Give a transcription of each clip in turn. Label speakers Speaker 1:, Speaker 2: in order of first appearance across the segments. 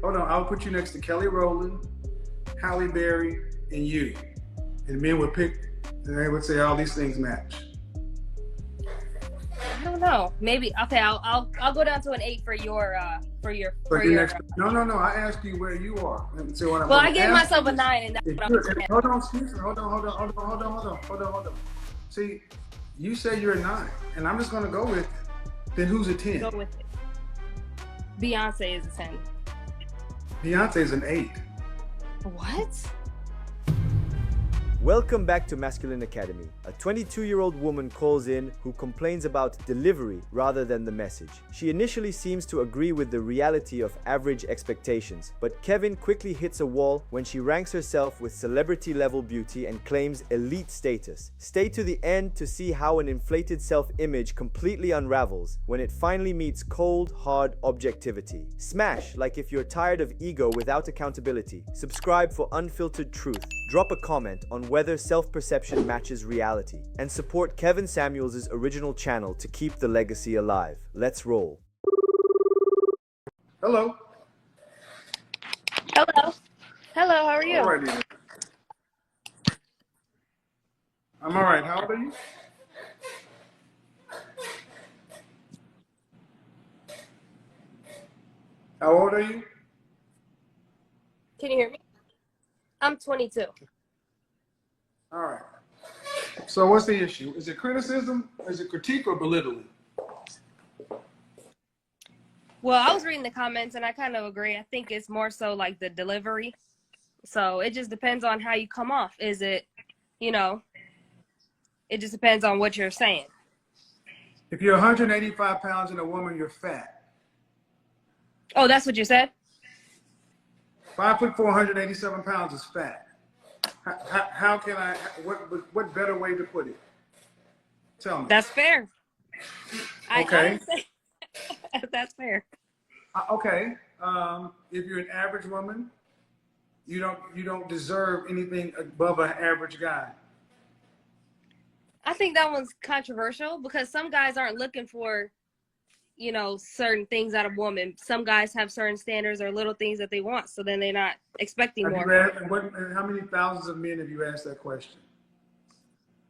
Speaker 1: Hold on, I'll put you next to Kelly Rowland, Halle Berry, and you. And men would pick, and they would say all these things match.
Speaker 2: I don't know. Maybe okay. I'll go down to an 8 for your
Speaker 1: So you're next. No. I asked you where you are. And so what I'm
Speaker 2: Well,
Speaker 1: going
Speaker 2: I
Speaker 1: to
Speaker 2: gave
Speaker 1: ask
Speaker 2: myself
Speaker 1: you
Speaker 2: a
Speaker 1: is,
Speaker 2: 9, and that's
Speaker 1: if
Speaker 2: what I'm
Speaker 1: you're,
Speaker 2: saying.
Speaker 1: hold on, excuse me, hold on. See, you say you're a 9, and I'm just going to go with it. Then who's a 10?
Speaker 2: Go with it. Beyonce is a 10.
Speaker 1: Beyonce's an 8.
Speaker 2: What?
Speaker 3: Welcome back to Masculine Academy. A 22-year-old woman calls in who complains about delivery rather than the message. She initially seems to agree with the reality of average expectations, but Kevin quickly hits a wall when she ranks herself with celebrity-level beauty and claims elite status. Stay to the end to see how an inflated self-image completely unravels when it finally meets cold, hard objectivity. Smash like if you're tired of ego without accountability. Subscribe for unfiltered truth. Drop a comment on whether self-perception matches reality, and support Kevin Samuels' original channel to keep the legacy alive. Let's roll.
Speaker 1: Hello.
Speaker 2: Hello. Hello. How are you?
Speaker 1: All righty. I'm all right. How old are you? How old are you?
Speaker 2: Can you hear me? I'm 22.
Speaker 1: All right. So what's the issue? Is it criticism? Is it critique or belittling?
Speaker 2: Well, I was reading the comments and I kind of agree. I think it's more so like the delivery. So it just depends on how you come off. Is it, it just depends on what you're saying.
Speaker 1: If you're 185 pounds and a woman, you're fat.
Speaker 2: Oh, that's what you said?
Speaker 1: 5'4", 187 pounds is fat. How can I, what better way to put it? Tell me.
Speaker 2: That's fair.
Speaker 1: Okay.
Speaker 2: That's fair.
Speaker 1: Okay. If you're an average woman, you don't deserve anything above an average guy.
Speaker 2: I think that one's controversial because some guys aren't looking for, certain things out of women. Some guys have certain standards or little things that they want, so then they're not expecting more.
Speaker 1: How many thousands of men have you asked that question?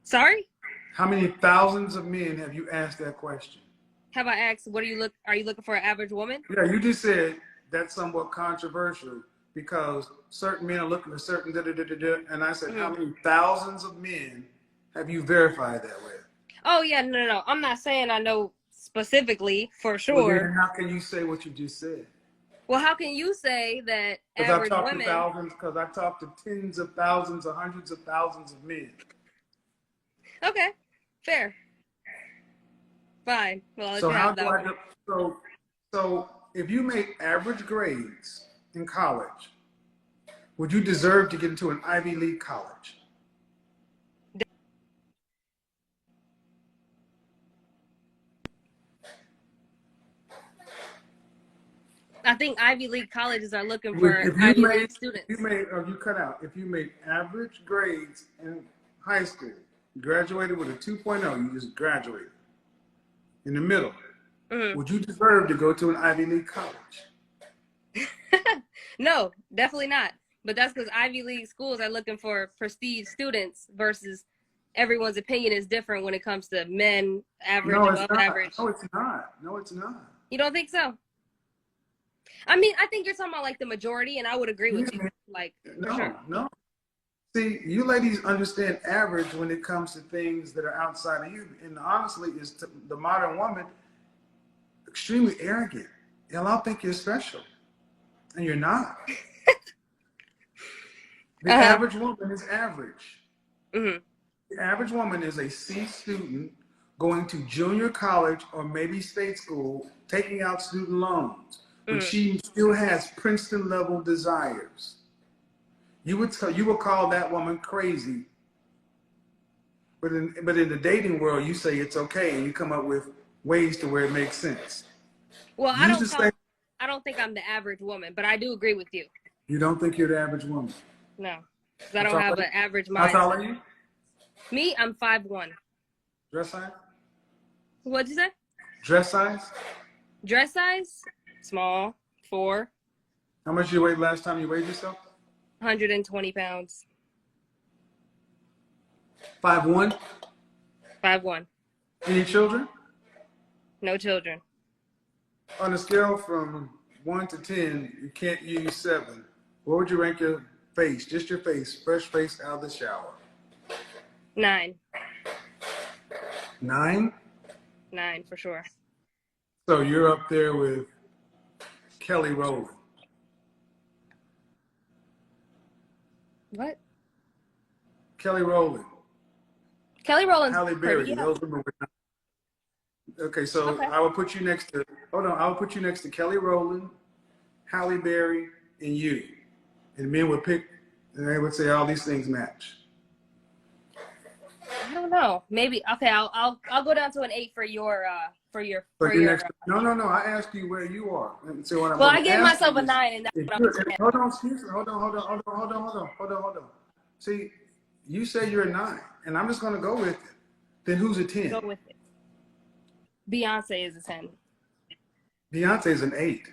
Speaker 2: Sorry?
Speaker 1: How many thousands of men have you asked that question?
Speaker 2: Have I asked, are you looking for an average woman?
Speaker 1: Yeah, you just said that's somewhat controversial because certain men are looking for certain and I said, How many thousands of men have you verified that with?
Speaker 2: Oh yeah, no. I'm not saying I know specifically for sure.
Speaker 1: Well, then how can you say what you just said?
Speaker 2: Well, how can you say that average women?
Speaker 1: Because I've talked to tens of thousands or hundreds of thousands of men.
Speaker 2: Okay, fair. Fine. Well,
Speaker 1: So how do I do? So if you make average grades in college, would you deserve to get into an Ivy League college?
Speaker 2: I think Ivy League colleges are looking for Ivy League students.
Speaker 1: If you made average grades in high school, you graduated with a 2.0, you just graduated. In the middle, would you deserve to go to an Ivy League college?
Speaker 2: No, definitely not. But that's because Ivy League schools are looking for prestige students versus everyone's opinion is different when it comes to men, average, above average.
Speaker 1: No, it's not. No, it's not.
Speaker 2: You don't think so? I mean, I think you're talking about like the majority, and I would agree with you. Like, for sure.
Speaker 1: No. See, you ladies understand average when it comes to things that are outside of you. And honestly, the modern woman extremely arrogant. Y'all think you're special. And you're not. The average woman is average. The average woman is a C student going to junior college or maybe state school, taking out student loans. But she still has Princeton level desires. You would call that woman crazy. But in the dating world, you say it's okay, and you come up with ways to where it makes sense.
Speaker 2: Well, I don't think I'm the average woman, but I do agree with you.
Speaker 1: You don't think you're the average woman?
Speaker 2: No, because I don't have an average mindset.
Speaker 1: How tall are you?
Speaker 2: Me, I'm 5'1".
Speaker 1: Dress size?
Speaker 2: What'd you say?
Speaker 1: Dress size?
Speaker 2: Dress size? Small. 4.
Speaker 1: How much did you weigh last time you weighed yourself?
Speaker 2: 120 pounds.
Speaker 1: 5'1"?
Speaker 2: 5'1".
Speaker 1: Any children?
Speaker 2: No children.
Speaker 1: On a scale from 1 to 10, you can't use 7. What would you rank your face? Just your face, fresh face out of the shower.
Speaker 2: 9.
Speaker 1: 9?
Speaker 2: 9 for sure.
Speaker 1: So you're up there with Kelly Rowland.
Speaker 2: What?
Speaker 1: Kelly Rowland.
Speaker 2: Kelly Rowland's
Speaker 1: Halle Berry.
Speaker 2: pretty.
Speaker 1: Those women were not. Okay, so
Speaker 2: Okay.
Speaker 1: I will put you next to, hold on, I will put you next to Kelly Rowland, Halle Berry, and you. And men would pick, and they would say all these things match.
Speaker 2: I don't know. Maybe. Okay. I'll go down to an 8 for your
Speaker 1: So you're next to, no. I asked you where you are. And so what I'm
Speaker 2: Well,
Speaker 1: gonna
Speaker 2: I gave
Speaker 1: ask
Speaker 2: myself
Speaker 1: you
Speaker 2: a
Speaker 1: is,
Speaker 2: 9, and that's
Speaker 1: if
Speaker 2: what I'm
Speaker 1: you're-
Speaker 2: saying.
Speaker 1: hold on, excuse me. Hold on. See, you say you're a 9, and I'm just gonna go with it. Then who's a 10?
Speaker 2: Go with it. Beyonce is a 10.
Speaker 1: Beyonce's an 8.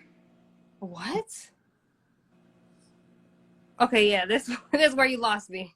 Speaker 2: What? Okay, yeah, this is where you lost me.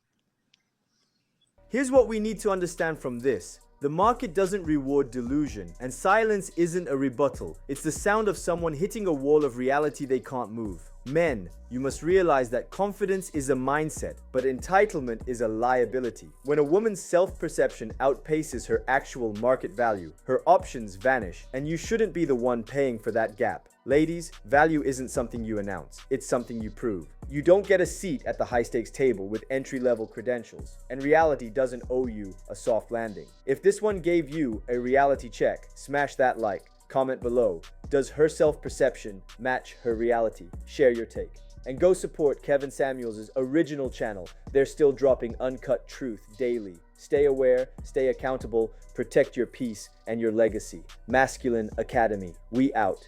Speaker 3: Here's what we need to understand from this. The market doesn't reward delusion, and silence isn't a rebuttal. It's the sound of someone hitting a wall of reality they can't move. Men, you must realize that confidence is a mindset, but entitlement is a liability. When a woman's self-perception outpaces her actual market value, her options vanish, and you shouldn't be the one paying for that gap. Ladies, value isn't something you announce, it's something you prove. You don't get a seat at the high-stakes table with entry-level credentials, and reality doesn't owe you a soft landing. If this one gave you a reality check, smash that like. Comment below. Does her self-perception match her reality? Share your take. And go support Kevin Samuels' original channel. They're still dropping uncut truth daily. Stay aware, stay accountable, protect your peace and your legacy. Masculine Academy. We out.